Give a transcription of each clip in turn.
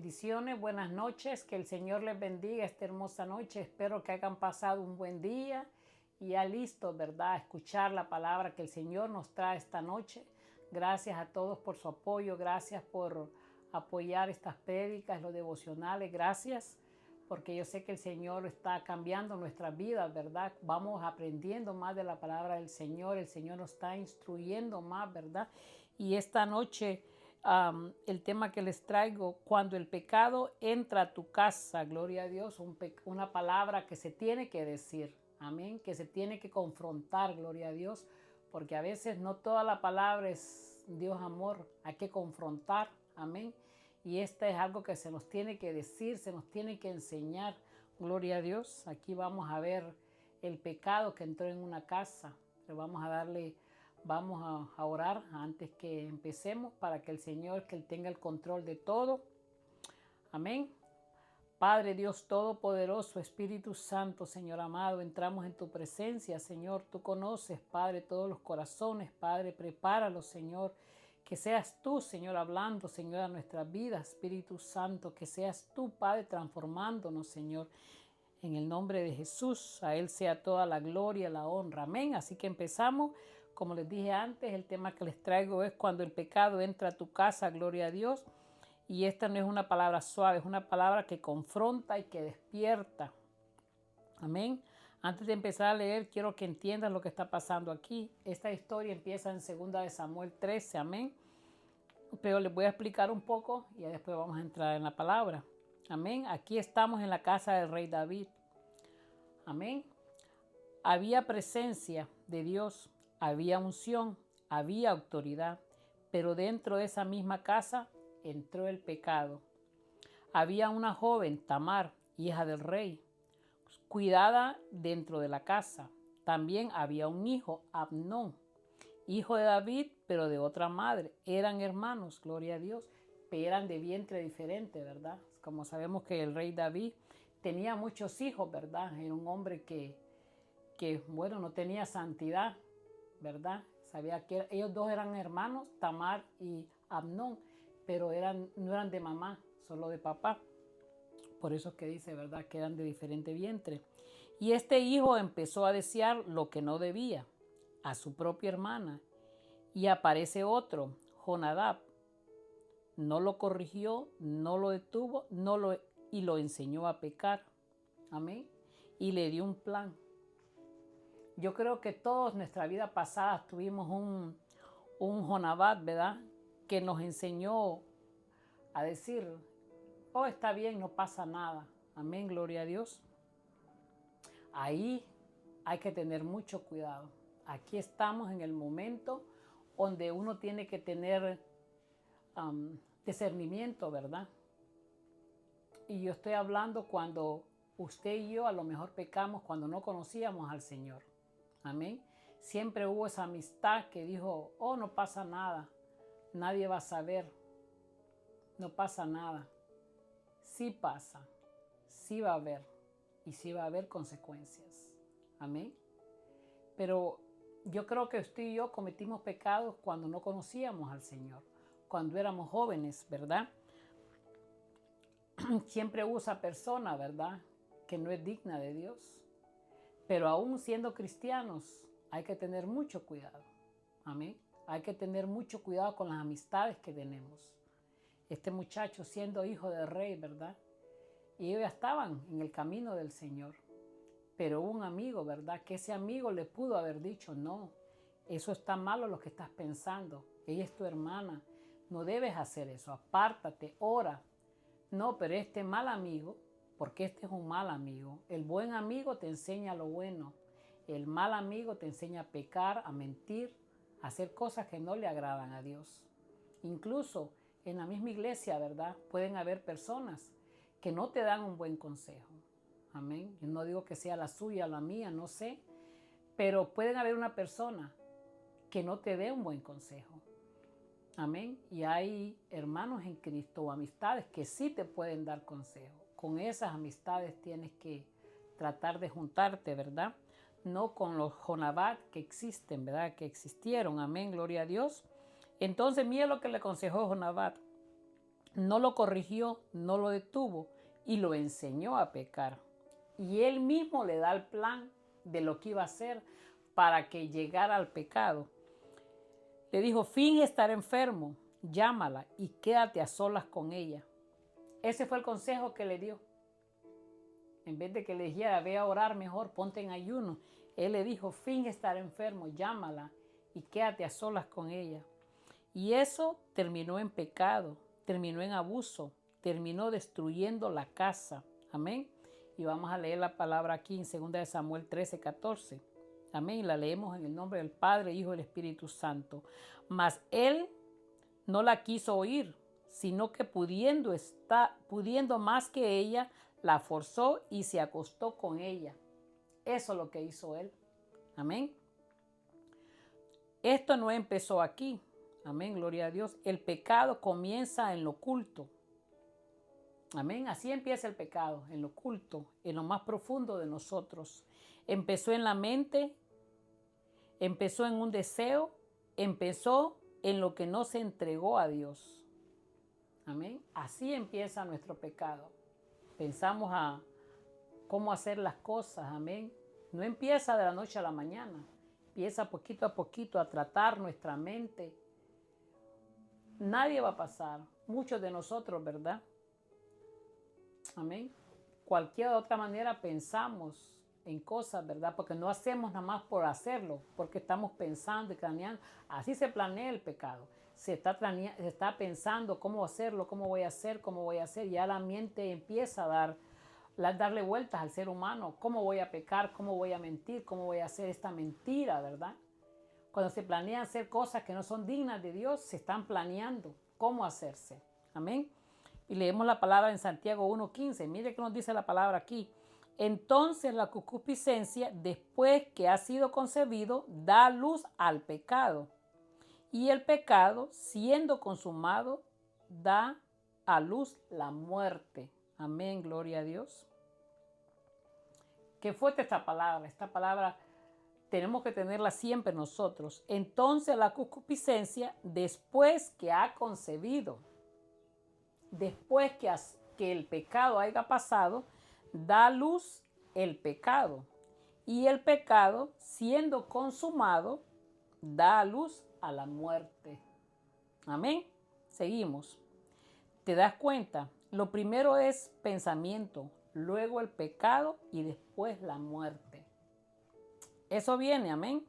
Bendiciones, buenas noches, que el Señor les bendiga esta hermosa noche. Espero que hayan pasado un buen día y ya listos, ¿verdad?, a escuchar la palabra que el Señor nos trae esta noche. Gracias a todos por su apoyo, gracias por apoyar estas prédicas, los devocionales, gracias, porque yo sé que el Señor está cambiando nuestras vidas, ¿verdad? Vamos aprendiendo más de la palabra del Señor, el Señor nos está instruyendo más, ¿verdad? Y esta noche el tema que les traigo, cuando el pecado entra a tu casa, gloria a Dios, una palabra que se tiene que decir, amén, que se tiene que confrontar, gloria a Dios, porque a veces no toda la palabra es Dios amor, hay que confrontar, amén, y esta es algo que se nos tiene que decir, se nos tiene que enseñar, gloria a Dios. Aquí vamos a ver el pecado que entró en una casa, pero vamos a orar antes que empecemos para que el Señor, que Él tenga el control de todo. Amén. Padre Dios Todopoderoso, Espíritu Santo, Señor amado, entramos en tu presencia, Señor. Tú conoces, Padre, todos los corazones, Padre, prepáralos, Señor. Que seas tú, Señor, hablando, Señor, a nuestras vidas, Espíritu Santo. Que seas tú, Padre, transformándonos, Señor. En el nombre de Jesús, a Él sea toda la gloria, la honra. Amén. Así que empezamos. Como les dije antes, el tema que les traigo es cuando el pecado entra a tu casa, gloria a Dios. Y esta no es una palabra suave, es una palabra que confronta y que despierta. Amén. Antes de empezar a leer, quiero que entiendan lo que está pasando aquí. Esta historia empieza en 2 de Samuel 13, amén. Pero les voy a explicar un poco y después vamos a entrar en la palabra. Amén. Aquí estamos en la casa del rey David. Amén. Había presencia de Dios, había unción, había autoridad, pero dentro de esa misma casa entró el pecado. Había una joven, Tamar, hija del rey, cuidada dentro de la casa. También había un hijo, Amnón, hijo de David, pero de otra madre. Eran hermanos, gloria a Dios, pero eran de vientre diferente, ¿verdad? Como sabemos que el rey David tenía muchos hijos, ¿verdad? Era un hombre que bueno, no tenía santidad, ¿verdad? Sabía que ellos dos eran hermanos, Tamar y Amnón, pero no eran de mamá, solo de papá. Por eso es que dice, ¿verdad?, que eran de diferente vientre. Y este hijo empezó a desear lo que no debía, a su propia hermana. Y aparece otro, Jonadab. No lo corrigió, no lo detuvo, y lo enseñó a pecar. Amén. Y le dio un plan. Yo creo que todos en nuestra vida pasada tuvimos un Jonadab, ¿verdad?, que nos enseñó a decir, oh, está bien, no pasa nada. Amén, gloria a Dios. Ahí hay que tener mucho cuidado. Aquí estamos en el momento donde uno tiene que tener discernimiento, ¿verdad? Y yo estoy hablando cuando usted y yo a lo mejor pecamos cuando no conocíamos al Señor. Amén. Siempre hubo esa amistad que dijo, oh, no pasa nada, nadie va a saber, no pasa nada. Sí pasa, sí va a haber y sí va a haber consecuencias. Amén. Pero yo creo que usted y yo cometimos pecados cuando no conocíamos al Señor, cuando éramos jóvenes, ¿verdad? Siempre hubo esa persona, ¿verdad?, que no es digna de Dios. Pero aún siendo cristianos, hay que tener mucho cuidado. Amén. Hay que tener mucho cuidado con las amistades que tenemos. Este muchacho siendo hijo del rey, ¿verdad?, y ellos ya estaban en el camino del Señor. Pero hubo un amigo, ¿verdad?, que ese amigo le pudo haber dicho, no, eso está malo lo que estás pensando. Ella es tu hermana. No debes hacer eso. Apártate, ora. No, pero este mal amigo, porque este es un mal amigo. El buen amigo te enseña lo bueno. El mal amigo te enseña a pecar, a mentir, a hacer cosas que no le agradan a Dios. Incluso en la misma iglesia, ¿verdad?, pueden haber personas que no te dan un buen consejo. Amén. Yo no digo que sea la suya o la mía, no sé. Pero pueden haber una persona que no te dé un buen consejo. Amén. Y hay hermanos en Cristo o amistades que sí te pueden dar consejo. Con esas amistades tienes que tratar de juntarte, ¿verdad? No con los Jonadab que existen, ¿verdad?, que existieron. Amén, gloria a Dios. Entonces, mira lo que le aconsejó Jonadab. no lo corrigió, no lo detuvo y lo enseñó a pecar. Y él mismo le da el plan de lo que iba a hacer para que llegara al pecado. Le dijo, finge estar enfermo, llámala y quédate a solas con ella. Ese fue el consejo que le dio. En vez de que le dijera, ve a orar mejor, ponte en ayuno. Él le dijo, finge estar enfermo, llámala y quédate a solas con ella. Y eso terminó en pecado, terminó en abuso, terminó destruyendo la casa. Amén. Y vamos a leer la palabra aquí en 2 Samuel 13:14. Amén. La leemos en el nombre del Padre, Hijo y del Espíritu Santo. Mas él no la quiso oír, sino que pudiendo más que ella, la forzó y se acostó con ella. Eso es lo que hizo él. Amén. Esto no empezó aquí. Amén, gloria a Dios. El pecado comienza en lo oculto. Amén, así empieza el pecado, en lo oculto, en lo más profundo de nosotros. Empezó en la mente, empezó en un deseo, empezó en lo que no se entregó a Dios. Amén, así empieza nuestro pecado. Pensamos a cómo hacer las cosas, amén. No empieza de la noche a la mañana, empieza poquito a poquito a tratar nuestra mente. Nadie va a pasar, muchos de nosotros, ¿verdad? Amén. Cualquier otra manera pensamos en cosas, ¿verdad? Porque no hacemos nada más por hacerlo, porque estamos pensando y craneando. Así se planea el pecado. Se está pensando cómo hacerlo, cómo voy a hacer, cómo voy a hacer. Ya la mente empieza a darle vueltas al ser humano. ¿Cómo voy a pecar? ¿Cómo voy a mentir? ¿Cómo voy a hacer esta mentira, verdad? Cuando se planean hacer cosas que no son dignas de Dios, se están planeando cómo hacerse. Amén. Y leemos la palabra en Santiago 1:15. Mire qué nos dice la palabra aquí. Entonces la concupiscencia, después que ha sido concebido, da luz al pecado. Y el pecado, siendo consumado, da a luz la muerte. Amén, gloria a Dios. Qué fuerte esta palabra. Esta palabra tenemos que tenerla siempre nosotros. Entonces la concupiscencia, después que ha concebido, después que el pecado haya pasado, da luz el pecado. Y el pecado, siendo consumado, da luz a la muerte. Amén. Seguimos. ¿Te das cuenta? Lo primero es pensamiento, luego el pecado y después la muerte. Eso viene, amén.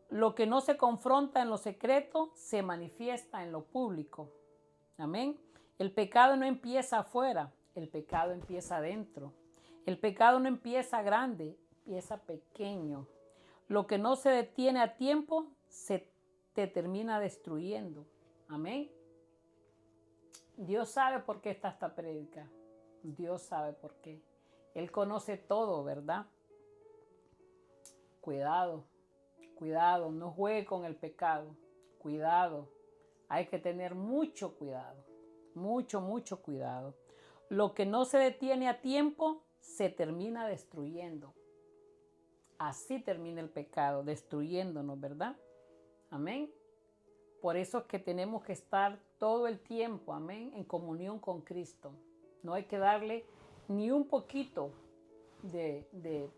Lo que no se confronta en lo secreto se manifiesta en lo público. Amén. El pecado no empieza afuera, el pecado empieza adentro. El pecado no empieza grande, empieza pequeño. Lo que no se detiene a tiempo se te termina destruyendo. Amén. Dios sabe por qué está esta prédica. Dios sabe por qué. Él conoce todo, ¿verdad? Cuidado, cuidado, no juegue con el pecado. Cuidado, hay que tener mucho cuidado. Mucho cuidado. Lo que no se detiene a tiempo se termina destruyendo. Así termina el pecado, destruyéndonos, ¿verdad? Amén. Por eso es que tenemos que estar todo el tiempo, amén, en comunión con Cristo. No hay que darle ni un poquito de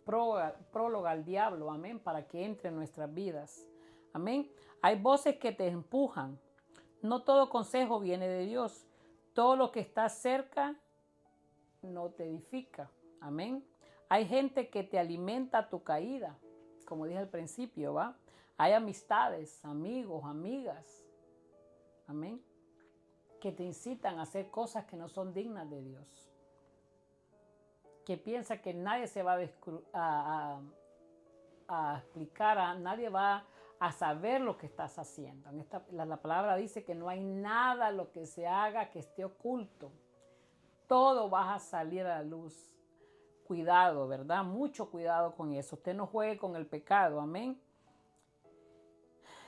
prólogo al diablo, amén, para que entre en nuestras vidas. Amén. Hay voces que te empujan. No todo consejo viene de Dios. Todo lo que está cerca no te edifica. Amén. Hay gente que te alimenta tu caída, como dije al principio, ¿va? Hay amistades, amigos, amigas, amén, que te incitan a hacer cosas que no son dignas de Dios. Que piensa que nadie se va a explicar, nadie va a saber lo que estás haciendo. La palabra dice que no hay nada lo que se haga que esté oculto. Todo va a salir a la luz. Cuidado, ¿verdad? Mucho cuidado con eso. Usted no juegue con el pecado, amén.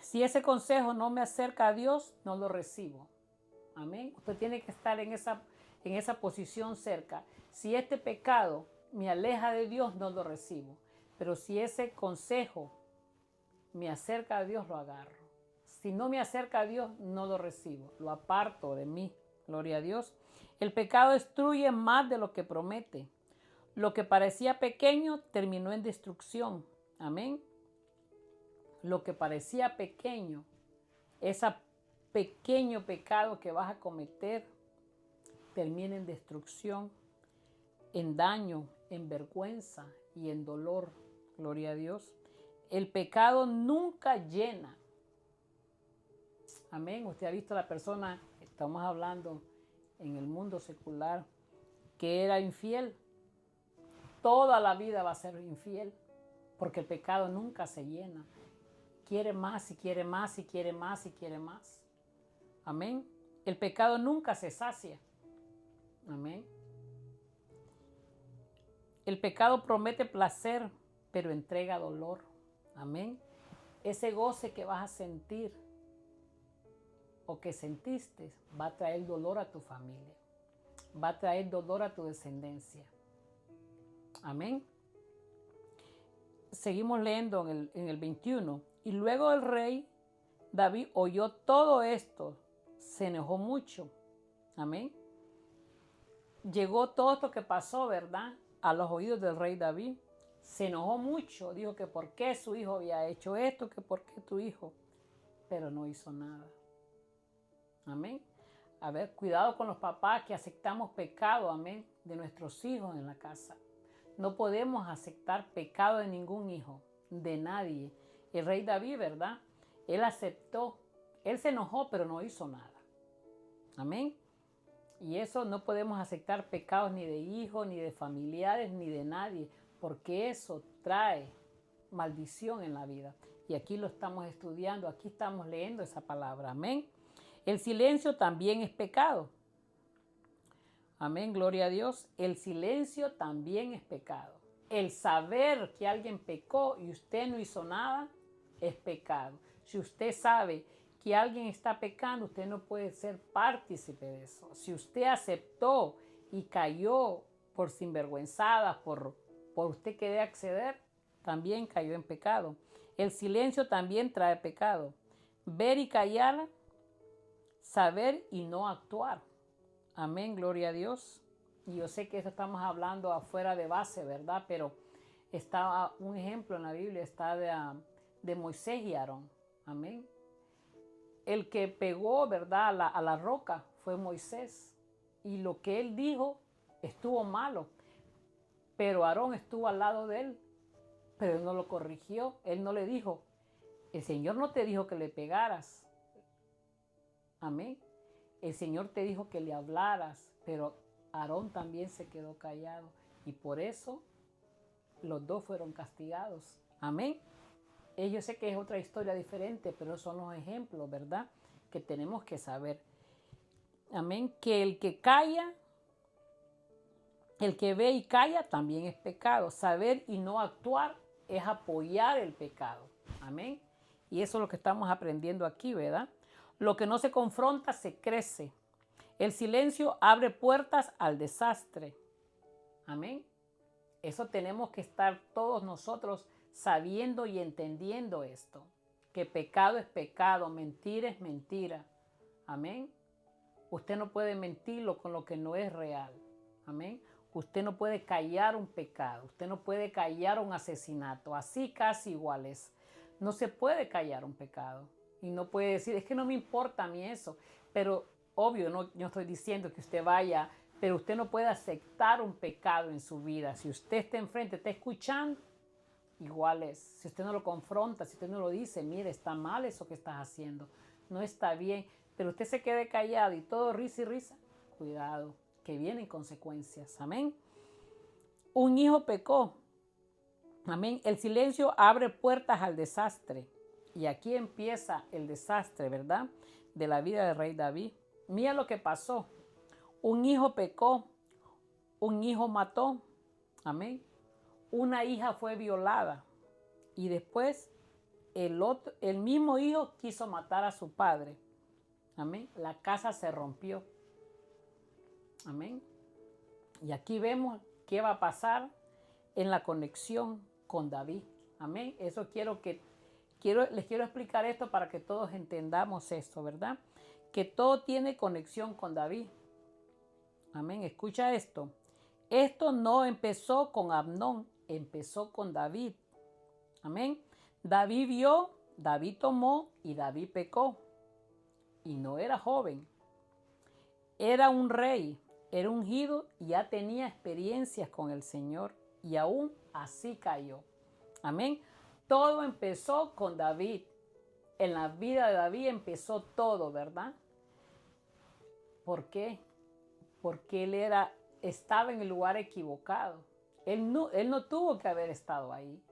Si ese consejo no me acerca a Dios, no lo recibo. Amén. Usted tiene que estar en esa posición cerca. Si este pecado me aleja de Dios, no lo recibo. Pero si ese consejo me acerca a Dios, lo agarro. Si no me acerca a Dios, no lo recibo. Lo aparto de mí. Gloria a Dios. El pecado destruye más de lo que promete. Lo que parecía pequeño terminó en destrucción. Amén. Lo que parecía pequeño, ese pequeño pecado que vas a cometer, termina en destrucción, en daño, en vergüenza y en dolor. Gloria a Dios. El pecado nunca llena. Amén. Usted ha visto a la persona, estamos hablando en el mundo secular, que era infiel. Toda la vida va a ser infiel, porque el pecado nunca se llena. Quiere más y quiere más y quiere más y quiere más. Amén. El pecado nunca se sacia. Amén. El pecado promete placer, pero entrega dolor. Amén. Ese goce que vas a sentir o que sentiste va a traer dolor a tu familia. Va a traer dolor a tu descendencia. Amén. Seguimos leyendo en el 21. Y luego el rey David oyó todo esto, se enojó mucho. Amén. Llegó todo esto que pasó, ¿verdad?, a los oídos del rey David. Se enojó mucho, dijo que por qué su hijo había hecho esto, que por qué tu hijo, pero no hizo nada. Amén. A ver, cuidado con los papás que aceptamos pecado, amén, de nuestros hijos en la casa. No podemos aceptar pecado de ningún hijo, de nadie. El rey David, ¿verdad? Él aceptó, él se enojó, pero no hizo nada. Amén. Y eso no podemos aceptar pecados ni de hijos, ni de familiares, ni de nadie, porque eso trae maldición en la vida. Y aquí lo estamos estudiando, aquí estamos leyendo esa palabra. Amén. El silencio también es pecado. Amén, gloria a Dios. El silencio también es pecado. El saber que alguien pecó y usted no hizo nada es pecado. Si usted sabe que alguien está pecando, usted no puede ser partícipe de eso. Si usted aceptó y cayó por sinvergüenzada, por usted querer acceder, también cayó en pecado. El silencio también trae pecado. Ver y callar, saber y no actuar. Amén, gloria a Dios. Y yo sé que eso estamos hablando afuera de base, ¿verdad? Pero está un ejemplo en la Biblia, está de Moisés y Aarón. Amén. El que pegó, ¿verdad?, a la roca fue Moisés. Y lo que él dijo estuvo malo. Pero Aarón estuvo al lado de él. Pero él no lo corrigió. Él no le dijo, el Señor no te dijo que le pegaras. Amén. El Señor te dijo que le hablaras, pero Aarón también se quedó callado y por eso los dos fueron castigados. Amén. Yo sé que es otra historia diferente, pero son los ejemplos, ¿verdad?, que tenemos que saber. Amén. Que el que calla, el que ve y calla también es pecado. Saber y no actuar es apoyar el pecado. Amén. Y eso es lo que estamos aprendiendo aquí, ¿verdad? Lo que no se confronta se crece. El silencio abre puertas al desastre. Amén. Eso tenemos que estar todos nosotros sabiendo y entendiendo esto. Que pecado es pecado, mentira es mentira. Amén. Usted no puede mentirlo con lo que no es real. Amén. Usted no puede callar un pecado. Usted no puede callar un asesinato. Así casi iguales. No se puede callar un pecado. Y no puede decir, es que no me importa a mí eso. Pero obvio, no estoy diciendo que usted vaya, pero usted no puede aceptar un pecado en su vida. Si usted está enfrente, está escuchando, igual es. Si usted no lo confronta, si usted no lo dice, mire, está mal eso que estás haciendo. No está bien. Pero usted se quede callado y todo risa y risa. Cuidado, que vienen consecuencias. Amén. Un hijo pecó. Amén. El silencio abre puertas al desastre. Y aquí empieza el desastre, ¿verdad?, de la vida del rey David. Mira lo que pasó. Un hijo pecó, un hijo mató. Amén. Una hija fue violada. Y después el mismo hijo quiso matar a su padre. Amén. La casa se rompió. Amén. Y aquí vemos qué va a pasar en la conexión con David. Amén. Eso les quiero explicar esto para que todos entendamos esto, ¿verdad? que todo tiene conexión con David. Amén. Escucha esto. Esto no empezó con Amnón, empezó con David. Amén. David vio, David tomó y David pecó. Y no era joven. Era un rey, era ungido y ya tenía experiencias con el Señor. Y aún así cayó. Amén. Todo empezó con David. En la vida de David empezó todo, ¿verdad? ¿Por qué? Porque él estaba en el lugar equivocado. Él no tuvo que haber estado ahí.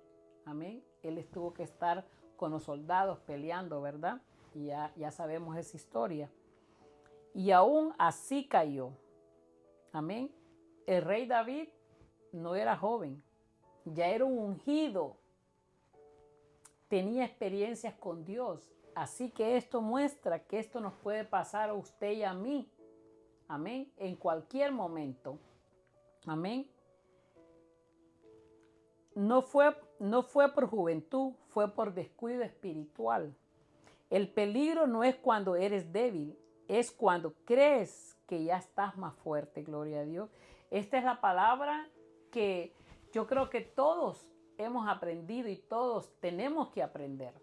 Amén. Él tuvo que estar con los soldados peleando, ¿verdad? Y ya sabemos esa historia. Y aún así cayó. Amén. El rey David no era joven. Ya era un ungido. Tenía experiencias con Dios. Así que esto muestra que esto nos puede pasar a usted y a mí. Amén. En cualquier momento. Amén. No fue por juventud, fue por descuido espiritual. El peligro no es cuando eres débil, es cuando crees que ya estás más fuerte, gloria a Dios. Esta es la palabra que yo creo que todos hemos aprendido y todos tenemos que aprender.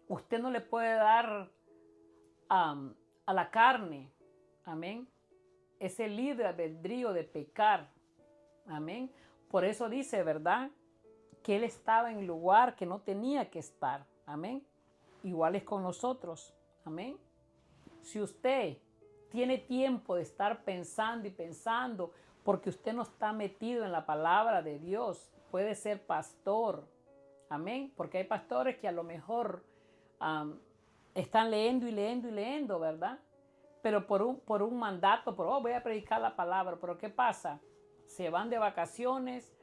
Usted no le puede dar a la carne, amén, ese libre albedrío de pecar, amén. Por eso dice, ¿verdad?, que él estaba en el lugar que no tenía que estar, amén. Igual es con nosotros, amén. Si usted tiene tiempo de estar pensando y pensando, porque usted no está metido en la palabra de Dios, puede ser pastor, amén, porque hay pastores que a lo mejor están leyendo y leyendo y leyendo, ¿verdad? Pero por un mandato, voy a predicar la palabra, pero ¿qué pasa? Se van de vacaciones,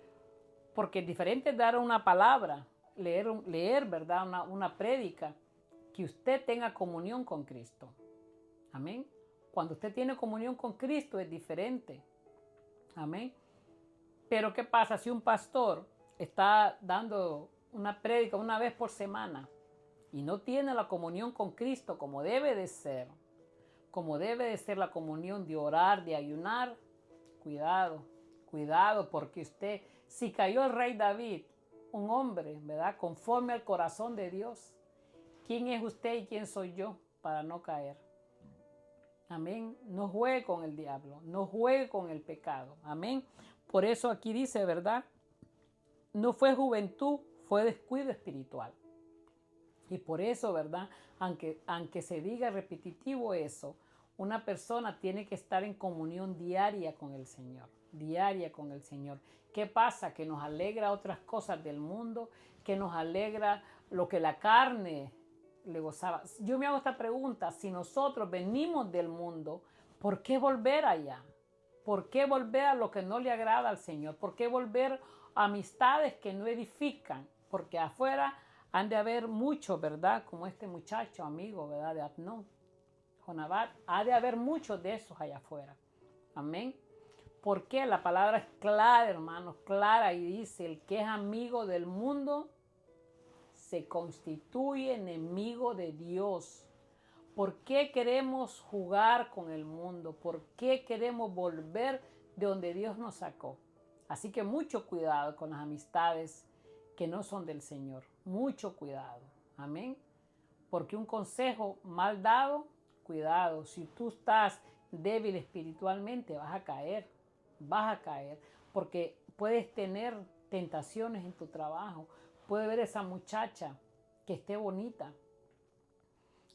porque es diferente dar una palabra, leer, ¿verdad? Una prédica, que usted tenga comunión con Cristo. Amén. Cuando usted tiene comunión con Cristo es diferente. Amén. Pero ¿qué pasa si un pastor está dando una prédica una vez por semana y no tiene la comunión con Cristo como debe de ser? Como debe de ser la comunión de orar, de ayunar. Cuidado, cuidado, porque usted, si cayó el rey David, un hombre, ¿verdad?, conforme al corazón de Dios, ¿quién es usted y quién soy yo para no caer? Amén. No juegue con el diablo, no juegue con el pecado. Amén. Por eso aquí dice, ¿verdad? No fue juventud, fue descuido espiritual. Y por eso, ¿verdad? Aunque se diga repetitivo eso, una persona tiene que estar en comunión diaria con el Señor. Diaria con el Señor. ¿Qué pasa? Que nos alegra otras cosas del mundo, que nos alegra lo que la carne le gozaba. Yo me hago esta pregunta: si nosotros venimos del mundo, ¿por qué volver allá? ¿Por qué volver a lo que no le agrada al Señor? ¿Por qué volver a amistades que no edifican? Porque afuera han de haber muchos, ¿verdad? Como este muchacho, amigo, ¿verdad?, de Amnón, Jonadab. Ha de haber muchos de esos allá afuera. Amén. Porque la palabra es clara, hermanos, clara, y dice: el que es amigo del mundo se constituye enemigo de Dios. ¿Por qué queremos jugar con el mundo? ¿Por qué queremos volver de donde Dios nos sacó? Así que mucho cuidado con las amistades que no son del Señor. Mucho cuidado. Amén. Porque un consejo mal dado, cuidado. Si tú estás débil espiritualmente, vas a caer. Vas a caer. Porque puedes tener tentaciones en tu trabajo. Puede ver esa muchacha que esté bonita.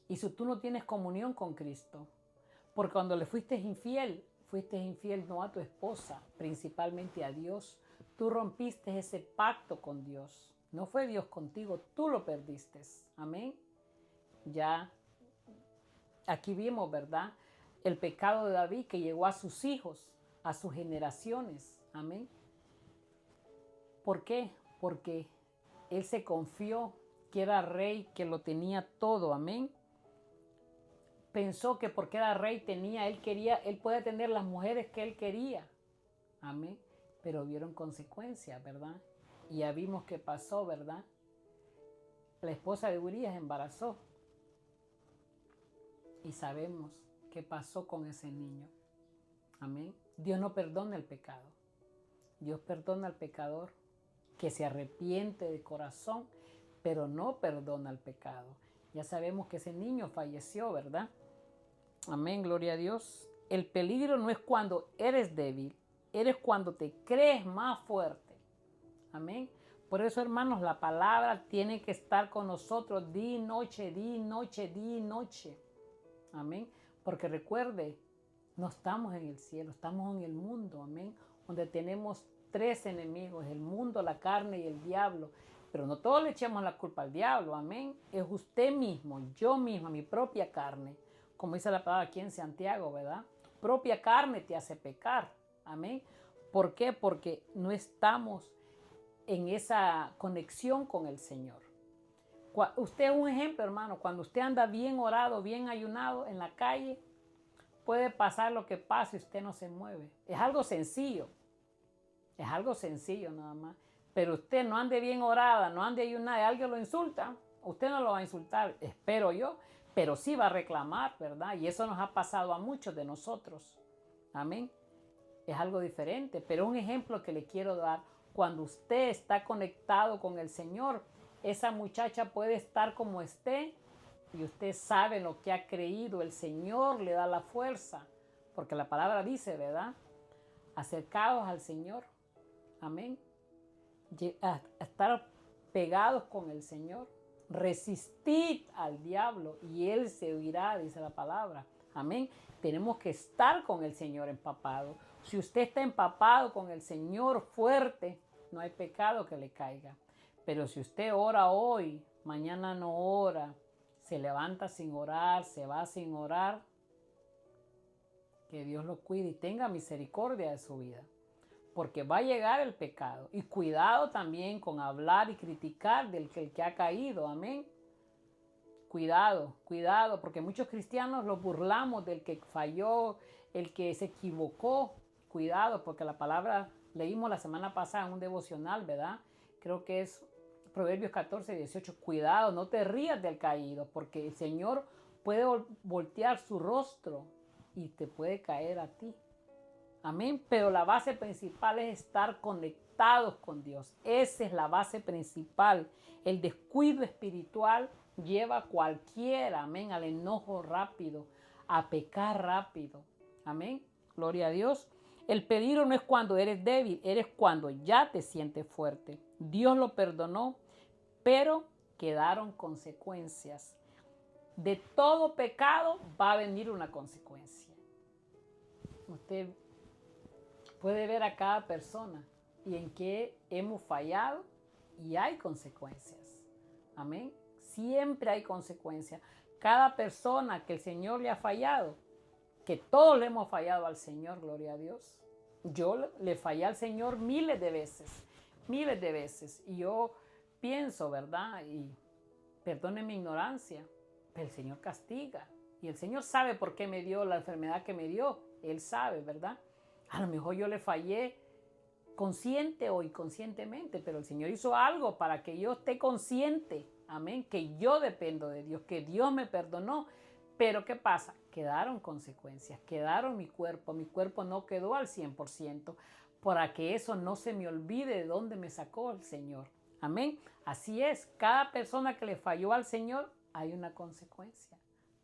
Y si tú no tienes comunión con Cristo, porque cuando le fuiste infiel no a tu esposa, principalmente a Dios. Tú rompiste ese pacto con Dios. No fue Dios contigo, tú lo perdiste. Amén. Ya aquí vimos, ¿verdad?, el pecado de David que llegó a sus hijos, a sus generaciones. Amén. ¿Por qué? Porque él se confió que era rey, que lo tenía todo. Amén. Pensó que porque era rey él podía tener las mujeres que él quería. Amén. Pero vieron consecuencias, ¿verdad? Y ya vimos qué pasó, ¿verdad? La esposa de Urías embarazó. y sabemos qué pasó con ese niño. Amén. Dios no perdona el pecado. Dios perdona al pecador que se arrepiente de corazón, pero no perdona el pecado. Ya sabemos que ese niño falleció, ¿verdad? Amén, gloria a Dios. El peligro no es cuando eres débil, eres cuando te crees más fuerte. Amén. Por eso, hermanos, la palabra tiene que estar con nosotros día y noche, día y noche, día y noche. Amén. Porque recuerde, no estamos en el cielo, estamos en el mundo. Amén. Donde tenemos tres enemigos, el mundo, la carne y el diablo. Pero no todos le echemos la culpa al diablo. Amén. Es usted mismo, yo misma, mi propia carne. Como dice la palabra aquí en Santiago, ¿verdad? Tu propia carne te hace pecar. Amén. ¿Por qué? Porque no estamos en esa conexión con el Señor. Usted es un ejemplo, hermano. Cuando usted anda bien orado, bien ayunado en la calle, puede pasar lo que pase y usted no se mueve. Es algo sencillo. Es algo sencillo nada más. Pero usted no ande bien orada, no ande ayunada y alguien lo insulta, usted no lo va a insultar, espero yo, pero sí va a reclamar, ¿verdad? Y eso nos ha pasado a muchos de nosotros. Amén. Es algo diferente, pero un ejemplo que le quiero dar, cuando usted está conectado con el Señor, esa muchacha puede estar como esté y usted sabe lo que ha creído, el Señor le da la fuerza, porque la palabra dice, ¿verdad? Acercados al Señor, amén, a estar pegados con el Señor, resistid al diablo y él se huirá, dice la palabra, amén. Tenemos que estar con el Señor empapado. Si usted está empapado con el Señor fuerte, no hay pecado que le caiga. Pero si usted ora hoy, mañana no ora, se levanta sin orar, se va sin orar, que Dios lo cuide y tenga misericordia de su vida. Porque va a llegar el pecado. Y cuidado también con hablar y criticar del que ha caído. Amén. Cuidado, cuidado, porque muchos cristianos los burlamos del que falló, el que se equivocó. Cuidado, porque la palabra leímos la semana pasada en un devocional, ¿verdad? Creo que es Proverbios 14, 18. Cuidado, no te rías del caído, porque el Señor puede voltear su rostro y te puede caer a ti. Amén. Pero la base principal es estar conectados con Dios. Esa es la base principal. El descuido espiritual lleva a cualquiera, amén, al enojo rápido, a pecar rápido. Amén. Gloria a Dios. El peligro no es cuando eres débil, eres cuando ya te sientes fuerte. Dios lo perdonó, pero quedaron consecuencias. De todo pecado va a venir una consecuencia. Usted puede ver a cada persona y en qué hemos fallado y hay consecuencias. Amén. Siempre hay consecuencias. Cada persona que el Señor le ha fallado, que todos le hemos fallado al Señor, gloria a Dios. Yo le fallé al Señor miles de veces. Y yo pienso, ¿verdad? Y perdone mi ignorancia, pero el Señor castiga. Y el Señor sabe por qué me dio la enfermedad que me dio. Él sabe, ¿verdad? A lo mejor yo le fallé consciente o inconscientemente, pero el Señor hizo algo para que yo esté consciente, amén, que yo dependo de Dios, que Dios me perdonó. Pero ¿qué pasa? Quedaron consecuencias, quedaron mi cuerpo no quedó al 100%, para que eso no se me olvide de dónde me sacó el Señor. Amén. Así es, cada persona que le falló al Señor, hay una consecuencia.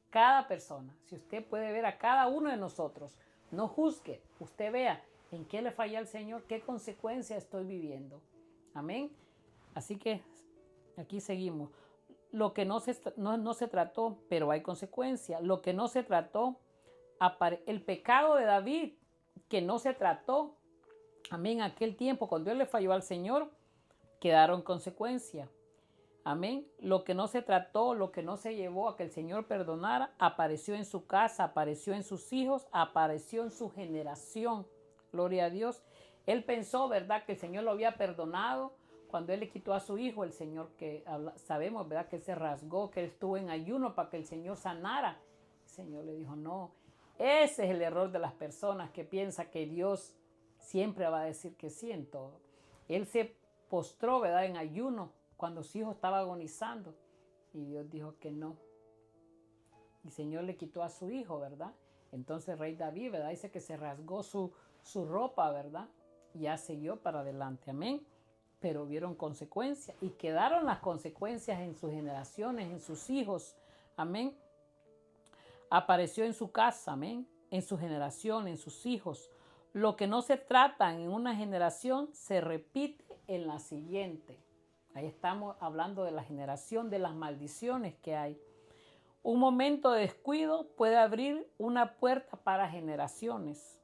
Cada persona, si usted puede ver a cada uno de nosotros, no juzgue, usted vea en qué le falla al Señor, qué consecuencia estoy viviendo. Amén. Así que aquí seguimos. Lo que no se trató, pero hay consecuencia. Lo que no se trató, el pecado de David, que no se trató, amén, aquel tiempo cuando él le falló al Señor, quedaron consecuencias. Amén. Lo que no se trató, lo que no se llevó a que el Señor perdonara, apareció en su casa, apareció en sus hijos, apareció en su generación. Gloria a Dios. Él pensó, ¿verdad?, que el Señor lo había perdonado cuando él le quitó a su hijo, el Señor, que sabemos, ¿verdad?, que él se rasgó, que él estuvo en ayuno para que el Señor sanara. El Señor le dijo, no, ese es el error de las personas que piensan que Dios siempre va a decir que sí en todo. Él se postró, ¿verdad?, en ayuno cuando su hijo estaba agonizando y Dios dijo que no. y el Señor le quitó a su hijo, ¿verdad? Entonces el rey David, ¿verdad? Dice que se rasgó su ropa, ¿verdad? Y ya siguió para adelante, amén. Pero hubieron consecuencias y quedaron las consecuencias en sus generaciones, en sus hijos, amén. Apareció en su casa, amén, en su generación, en sus hijos. Lo que no se trata en una generación se repite en la siguiente. Ahí estamos hablando de la generación, de las maldiciones que hay. Un momento de descuido puede abrir una puerta para generaciones.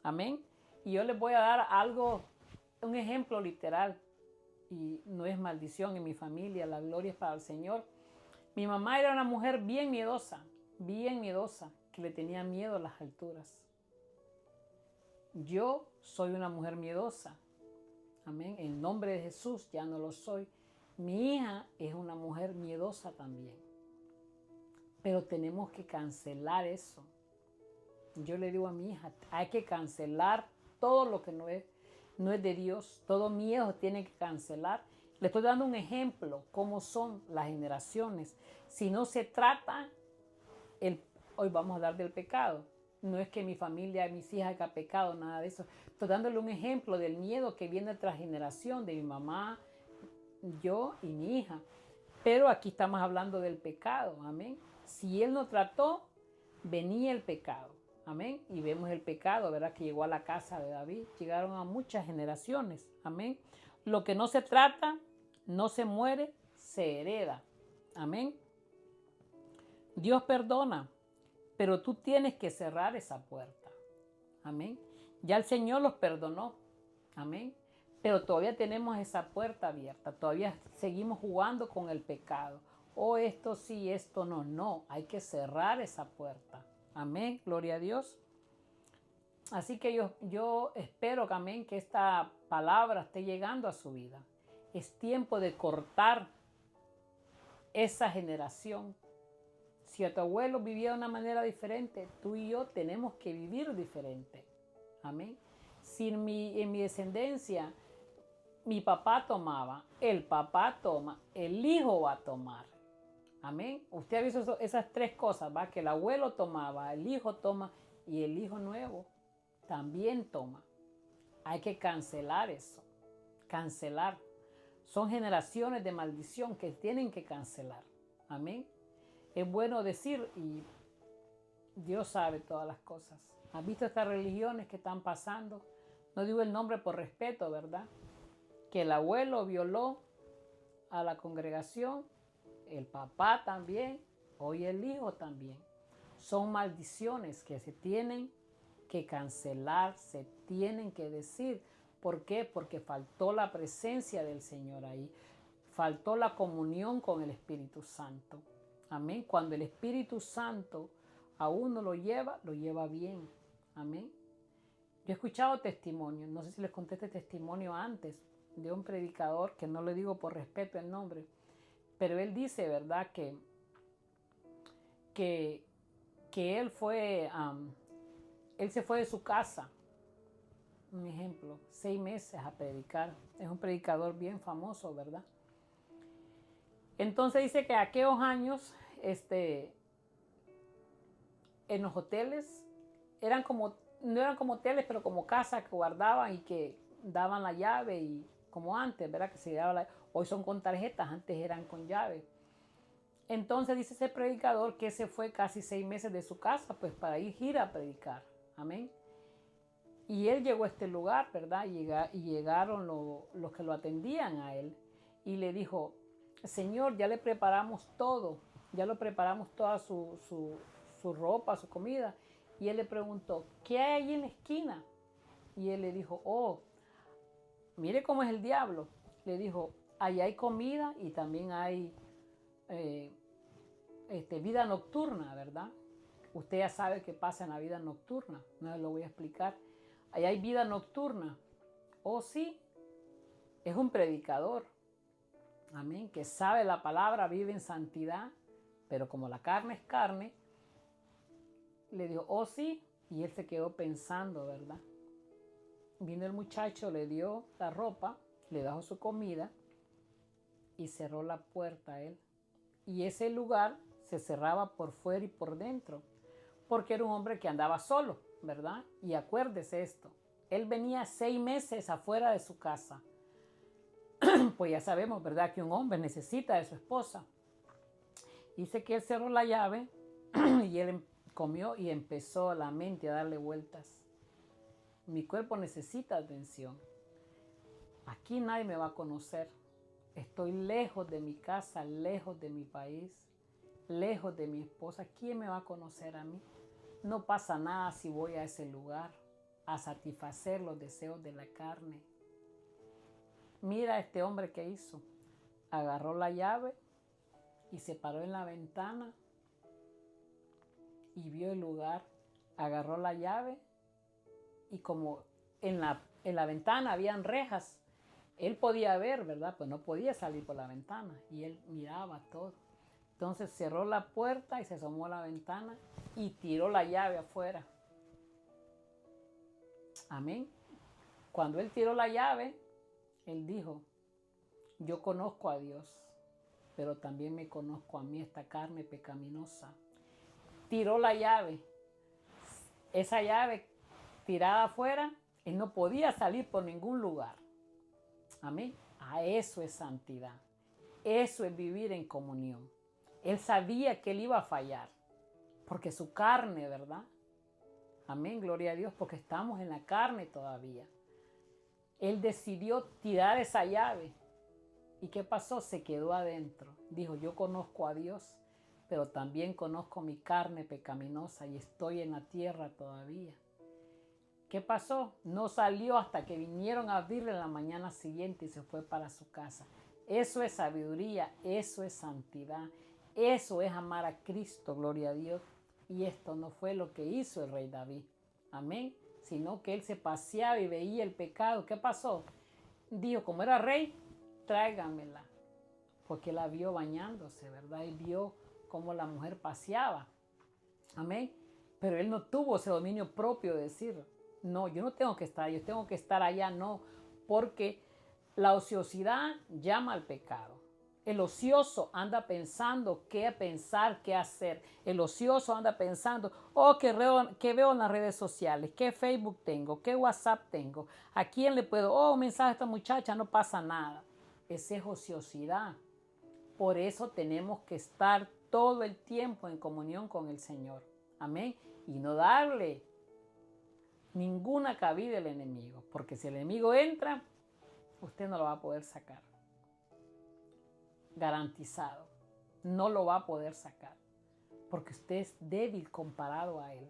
Amén. Y yo les voy a dar algo, un ejemplo literal. Y no es maldición en mi familia, la gloria es para el Señor. Mi mamá era una mujer bien miedosa, que le tenía miedo a las alturas. Yo soy una mujer miedosa. Amén. En nombre de Jesús ya no lo soy. Mi hija es una mujer miedosa también. Pero tenemos que cancelar eso. Yo le digo a mi hija, hay que cancelar todo lo que no es de Dios. Todo miedo tiene que cancelar. Le estoy dando un ejemplo, cómo son las generaciones. Si no se trata, hoy vamos a hablar del pecado. No es que mi familia, mis hijas hagan pecado, nada de eso. Estoy dándole un ejemplo del miedo que viene tras generación de mi mamá, yo y mi hija. Pero aquí estamos hablando del pecado, amén. Si él no trató, venía el pecado, amén. Y vemos el pecado, ¿verdad? Que llegó a la casa de David. Llegaron a muchas generaciones, amén. Lo que no se trata, no se muere, se hereda, amén. Dios perdona, pero tú tienes que cerrar esa puerta, amén. Ya el Señor los perdonó, amén. Pero todavía tenemos esa puerta abierta, todavía seguimos jugando con el pecado. O esto sí, esto no. No, hay que cerrar esa puerta. Amén, gloria a Dios. Así que yo espero, amén, que esta palabra esté llegando a su vida. Es tiempo de cortar esa generación. Si a tu abuelo vivía de una manera diferente, tú y yo tenemos que vivir diferente. Amén. Si en mi descendencia mi papá tomaba, el papá toma, el hijo va a tomar. Amén. Usted ha visto esas tres cosas, ¿va? Que el abuelo tomaba, el hijo toma y el hijo nuevo también toma. Hay que cancelar eso. Cancelar. Son generaciones de maldición que tienen que cancelar. Amén. Es bueno decir, y Dios sabe todas las cosas. ¿Has visto estas religiones que están pasando? No digo el nombre por respeto, ¿verdad? Que el abuelo violó a la congregación, el papá también, hoy el hijo también. Son maldiciones que se tienen que cancelar, se tienen que decir. ¿Por qué? Porque faltó la presencia del Señor ahí. Faltó la comunión con el Espíritu Santo. Amén. Cuando el Espíritu Santo a uno lo lleva bien. Amén. Yo he escuchado testimonios, no sé si les conté este testimonio antes, de un predicador, que no le digo por respeto el nombre, pero él dice, ¿verdad? Que él él se fue de su casa, un ejemplo, 6 meses a predicar. Es un predicador bien famoso, ¿verdad? Entonces dice que aquellos años, en los hoteles, no eran como hoteles, pero como casas que guardaban y que daban la llave, y como antes, ¿verdad? Que se daba hoy son con tarjetas, antes eran con llave. Entonces dice ese predicador que se fue casi 6 meses de su casa, pues para ir a predicar. Amén. Y él llegó a este lugar, ¿verdad? Y llegaron los que lo atendían a él. Y le dijo, Señor, ya le preparamos todo. Ya lo preparamos toda su ropa, su comida. Y él le preguntó, ¿qué hay ahí en la esquina? Y él le dijo, oh, mire cómo es el diablo. Le dijo, ahí hay comida y también hay vida nocturna, ¿verdad? Usted ya sabe qué pasa en la vida nocturna. No lo voy a explicar. Ahí hay vida nocturna. Oh, sí, es un predicador. Amén. Que sabe la palabra, vive en santidad. Pero como la carne es carne, le dijo, oh, sí. Y él se quedó pensando, ¿verdad? Vino el muchacho, le dio la ropa, le dejó su comida y cerró la puerta a él. Y ese lugar se cerraba por fuera y por dentro, porque era un hombre que andaba solo, ¿verdad? Y acuérdese esto, él venía 6 meses afuera de su casa. Pues ya sabemos, ¿verdad?, que un hombre necesita de su esposa. Dice que él cerró la llave y él comió y empezó la mente a darle vueltas. Mi cuerpo necesita atención. Aquí nadie me va a conocer. Estoy lejos de mi casa, lejos de mi país, lejos de mi esposa. ¿Quién me va a conocer a mí? No pasa nada si voy a ese lugar a satisfacer los deseos de la carne. Mira a este hombre que hizo. Agarró la llave y se paró en la ventana y vio el lugar. Agarró la llave y como en la ventana habían rejas, él podía ver, ¿verdad? Pues no podía salir por la ventana y él miraba todo. Entonces cerró la puerta y se asomó a la ventana y tiró la llave afuera. Amén. Cuando él tiró la llave, él dijo, yo conozco a Dios, pero también me conozco a mí, esta carne pecaminosa. Tiró la llave. Esa llave tirada afuera, él no podía salir por ningún lugar. Amén. A eso es santidad. Eso es vivir en comunión. Él sabía que él iba a fallar, porque su carne, ¿verdad? Amén, gloria a Dios, porque estamos en la carne todavía. Él decidió tirar esa llave. ¿Y qué pasó? Se quedó adentro. Dijo, yo conozco a Dios, pero también conozco mi carne pecaminosa y estoy en la tierra todavía. ¿Qué pasó? No salió hasta que vinieron a abrirle la mañana siguiente y se fue para su casa. Eso es sabiduría, eso es santidad, eso es amar a Cristo, gloria a Dios. Y esto no fue lo que hizo el rey David, amén, sino que él se paseaba y veía el pecado. ¿Qué pasó? Dijo, como era rey, tráigamela, porque la vio bañándose, ¿verdad? Y vio cómo la mujer paseaba, amén. Pero él no tuvo ese dominio propio de decir, no, yo no tengo que estar, yo tengo que estar allá, no, porque la ociosidad llama al pecado. El ocioso anda pensando qué pensar, qué hacer. El ocioso anda pensando, oh, qué veo en las redes sociales, qué Facebook tengo, qué WhatsApp tengo, a quién le puedo, oh, mensaje a esta muchacha, no pasa nada. Esa es ociosidad. Por eso tenemos que estar todo el tiempo en comunión con el Señor. Amén. Y no darle ninguna cabida al enemigo, porque si el enemigo entra, usted no lo va a poder sacar. Garantizado. No lo va a poder sacar, porque usted es débil comparado a él.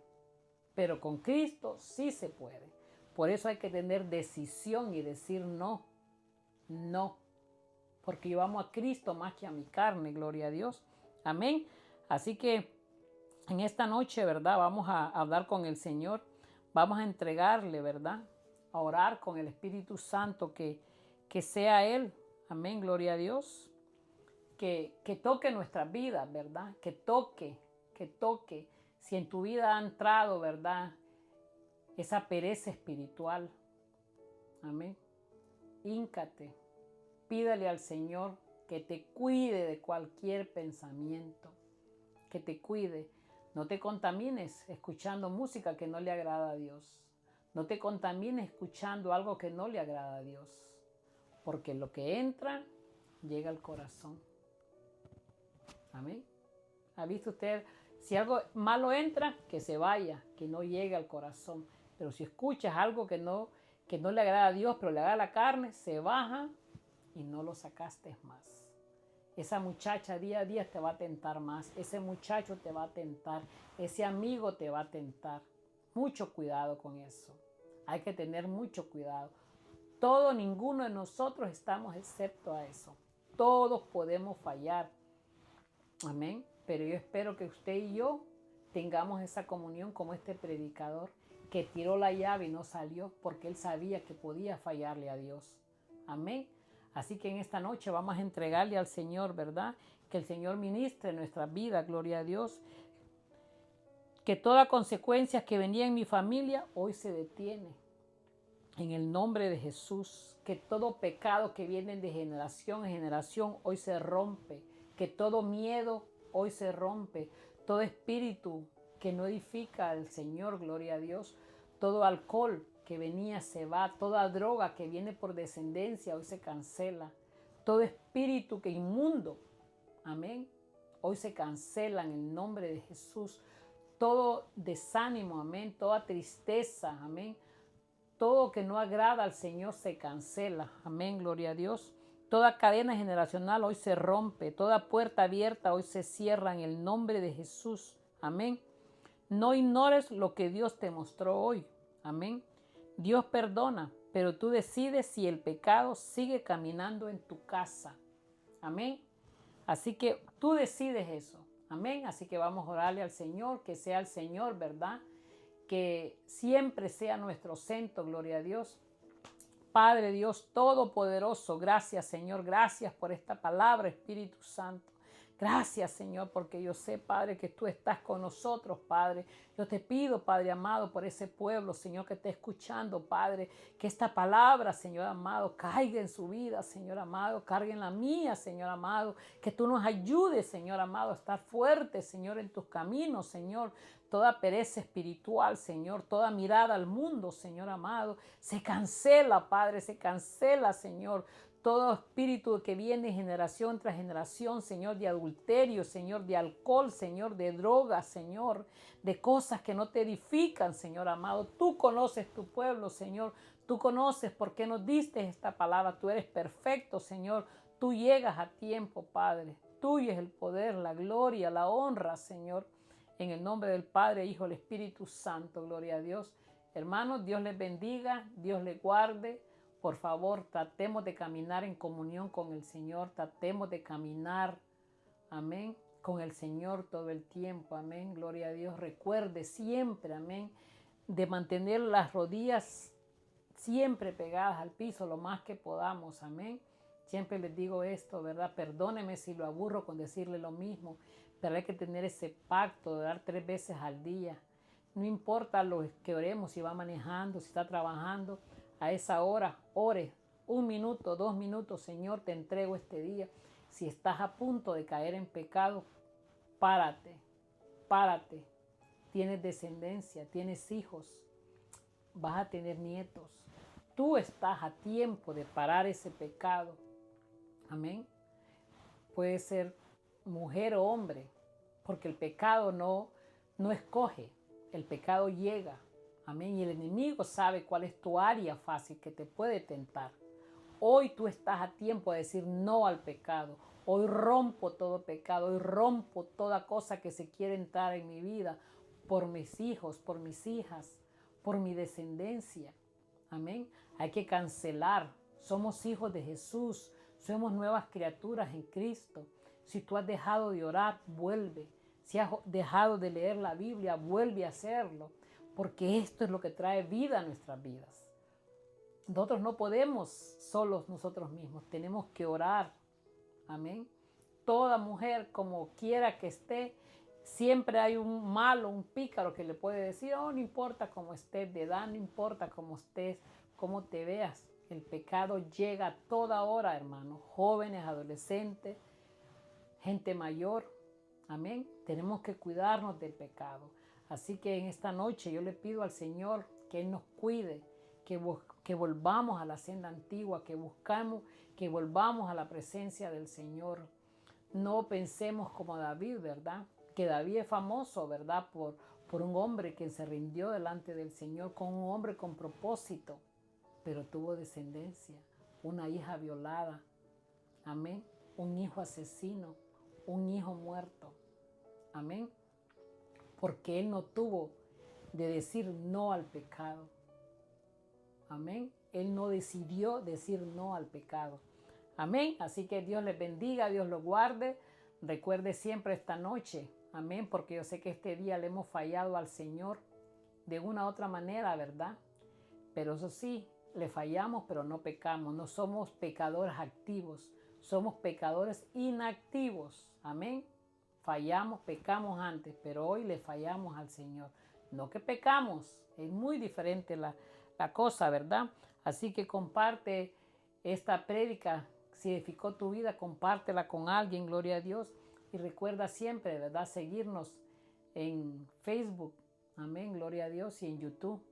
Pero con Cristo sí se puede. Por eso hay que tener decisión y decir no, no, porque yo amo a Cristo más que a mi carne, gloria a Dios. Amén. Así que en esta noche, ¿verdad? Vamos a hablar con el Señor. Vamos a entregarle, ¿verdad? A orar con el Espíritu Santo, que sea Él. Amén, gloria a Dios. Que toque nuestras vidas, ¿verdad? Que toque. Si en tu vida ha entrado, ¿verdad?, esa pereza espiritual. Amén. Híncate. Pídale al Señor que te cuide de cualquier pensamiento. Que te cuide. No te contamines escuchando música que no le agrada a Dios. No te contamines escuchando algo que no le agrada a Dios. Porque lo que entra, llega al corazón. Amén. ¿Ha visto usted? Si algo malo entra, que se vaya, que no llegue al corazón. Pero si escuchas algo que no le agrada a Dios, pero le agrada a la carne, se baja y no lo sacaste más. Esa muchacha día a día te va a tentar más. Ese muchacho te va a tentar. Ese amigo te va a tentar. Mucho cuidado con eso. Hay que tener mucho cuidado. Ninguno de nosotros estamos excepto a eso. Todos podemos fallar. Amén. Pero yo espero que usted y yo tengamos esa comunión como este predicador que tiró la llave y no salió porque él sabía que podía fallarle a Dios. Amén. Así que en esta noche vamos a entregarle al Señor, ¿verdad? Que el Señor ministre nuestra vida, gloria a Dios. Que toda consecuencia que venía en mi familia hoy se detiene. En el nombre de Jesús. Que todo pecado que viene de generación en generación hoy se rompe. Que todo miedo hoy se rompe. Todo espíritu que no edifica al Señor, gloria a Dios. Todo alcohol que venía se va. Toda droga que viene por descendencia hoy se cancela. Todo espíritu que inmundo, amén, hoy se cancela en el nombre de Jesús. Todo desánimo, amén, toda tristeza, amén. Todo que no agrada al Señor se cancela. Amén, gloria a Dios. Toda cadena generacional hoy se rompe. Toda puerta abierta hoy se cierra en el nombre de Jesús. Amén. No ignores lo que Dios te mostró hoy. Amén. Dios perdona, pero tú decides si el pecado sigue caminando en tu casa. Amén. Así que tú decides eso. Amén. Así que vamos a orarle al Señor, que sea el Señor, ¿verdad? Que siempre sea nuestro centro, gloria a Dios. Padre Dios Todopoderoso, gracias Señor, gracias por esta palabra, Espíritu Santo. Gracias Señor, porque yo sé, Padre, que tú estás con nosotros, Padre. Yo te pido, Padre amado, por ese pueblo, Señor, que esté escuchando, Padre, que esta palabra, Señor amado, caiga en su vida, Señor amado, cargue en la mía, Señor amado, que tú nos ayudes, Señor amado, a estar fuertes, Señor, en tus caminos, Señor. Toda pereza espiritual, Señor, toda mirada al mundo, Señor amado, se cancela, Padre, se cancela, Señor. Todo espíritu que viene generación tras generación, Señor, de adulterio, Señor, de alcohol, Señor, de drogas, Señor, de cosas que no te edifican, Señor amado. Tú conoces tu pueblo, Señor. Tú conoces por qué nos diste esta palabra. Tú eres perfecto, Señor. Tú llegas a tiempo, Padre. Tuyo es el poder, la gloria, la honra, Señor. En el nombre del Padre, Hijo, el Espíritu Santo. Gloria a Dios. Hermanos, Dios les bendiga, Dios les guarde. Por favor, tratemos de caminar en comunión con el Señor. Tratemos de caminar, amén, con el Señor todo el tiempo. Amén. Gloria a Dios. Recuerde siempre, amén, de mantener las rodillas siempre pegadas al piso lo más que podamos. Amén. Siempre les digo esto, ¿verdad? Perdóneme si lo aburro con decirle lo mismo, pero hay que tener ese pacto de dar 3 veces al día. No importa lo que oremos, si va manejando, si está trabajando, a esa hora, ore 1 minuto, 2 minutos, Señor, te entrego este día. Si estás a punto de caer en pecado, párate, párate. Tienes descendencia, tienes hijos, vas a tener nietos. Tú estás a tiempo de parar ese pecado. Amén. Puede ser mujer o hombre, porque el pecado no escoge, el pecado llega. Amén. Y el enemigo sabe cuál es tu área fácil que te puede tentar. Hoy tú estás a tiempo de decir no al pecado. Hoy rompo todo pecado, hoy rompo toda cosa que se quiere entrar en mi vida por mis hijos, por mis hijas, por mi descendencia. Amén. Hay que cancelar. Somos hijos de Jesús. Somos nuevas criaturas en Cristo. Si tú has dejado de orar, vuelve. Si has dejado de leer la Biblia, vuelve a hacerlo. Porque esto es lo que trae vida a nuestras vidas. Nosotros no podemos solos nosotros mismos. Tenemos que orar. Amén. Toda mujer, como quiera que esté, siempre hay un malo, un pícaro que le puede decir, oh, no importa cómo estés de edad, no importa cómo estés, cómo te veas. El pecado llega a toda hora, hermanos, jóvenes, adolescentes, gente mayor. Amén. Tenemos que cuidarnos del pecado. Así que en esta noche yo le pido al Señor que Él nos cuide, que volvamos a la senda antigua, que volvamos a la presencia del Señor. No pensemos como David, ¿verdad? Que David es famoso, ¿verdad? Por un hombre que se rindió delante del Señor, con un hombre con propósito, pero tuvo descendencia, una hija violada, amén, un hijo asesino, un hijo muerto, amén, porque él no tuvo de decir no al pecado, amén, él no decidió decir no al pecado, amén. Así que Dios les bendiga, Dios los guarde. Recuerde siempre esta noche, amén, porque yo sé que este día le hemos fallado al Señor de una u otra manera, ¿verdad? Pero eso sí, le fallamos, pero no pecamos. No somos pecadores activos, somos pecadores inactivos, amén. Fallamos, pecamos antes, pero hoy le fallamos al Señor. No que pecamos, es muy diferente la cosa, ¿verdad? Así que comparte esta prédica. Si edificó tu vida, compártela con alguien, gloria a Dios. Y recuerda siempre, de verdad, seguirnos en Facebook. Amén, gloria a Dios, y en YouTube.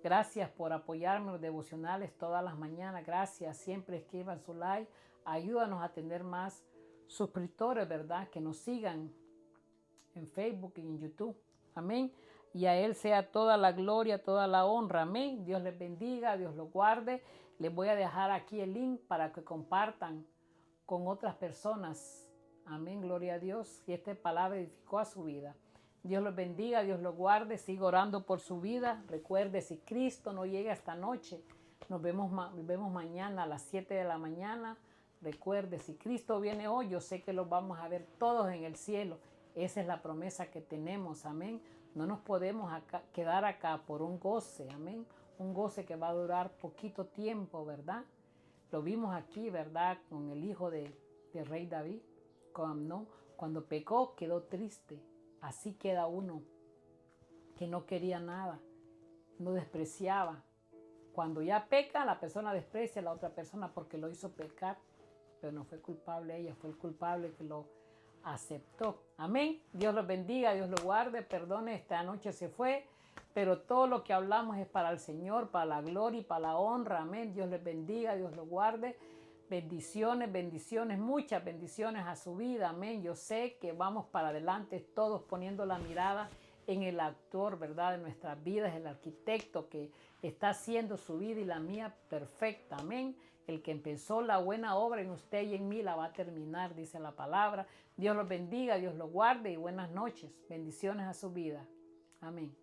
Gracias por apoyarme en los devocionales todas las mañanas. Gracias, siempre escriban su like. Ayúdanos a tener más suscriptores, ¿verdad? Que nos sigan en Facebook y en YouTube. Amén. Y a Él sea toda la gloria, toda la honra. Amén. Dios les bendiga, Dios los guarde. Les voy a dejar aquí el link para que compartan con otras personas. Amén, gloria a Dios. Y esta palabra edificó a su vida. Dios los bendiga, Dios los guarde. Sigo orando por su vida. Recuerde, si Cristo no llega esta noche, nos vemos mañana a las 7 de la mañana. Recuerde, si Cristo viene hoy, yo sé que los vamos a ver todos en el cielo. Esa es la promesa que tenemos, amén. No nos podemos quedar acá por un goce, amén. Un goce que va a durar poquito tiempo, ¿verdad? Lo vimos aquí, ¿verdad? Con el hijo del rey David, con Amnón. Cuando pecó, quedó triste. Así queda uno que no quería nada, no despreciaba. Cuando ya peca, la persona desprecia a la otra persona porque lo hizo pecar, pero no fue culpable ella, fue el culpable que lo aceptó. Amén. Dios los bendiga, Dios los guarde. Perdone, esta noche se fue, pero todo lo que hablamos es para el Señor, para la gloria y para la honra. Amén. Dios les bendiga, Dios los guarde. Bendiciones, bendiciones, muchas bendiciones a su vida. Amén. Yo sé que vamos para adelante todos poniendo la mirada en el actor, ¿verdad? De nuestras vidas, el arquitecto que está haciendo su vida y la mía perfecta. Amén. El que empezó la buena obra en usted y en mí la va a terminar, dice la palabra. Dios los bendiga, Dios los guarde y buenas noches. Bendiciones a su vida. Amén.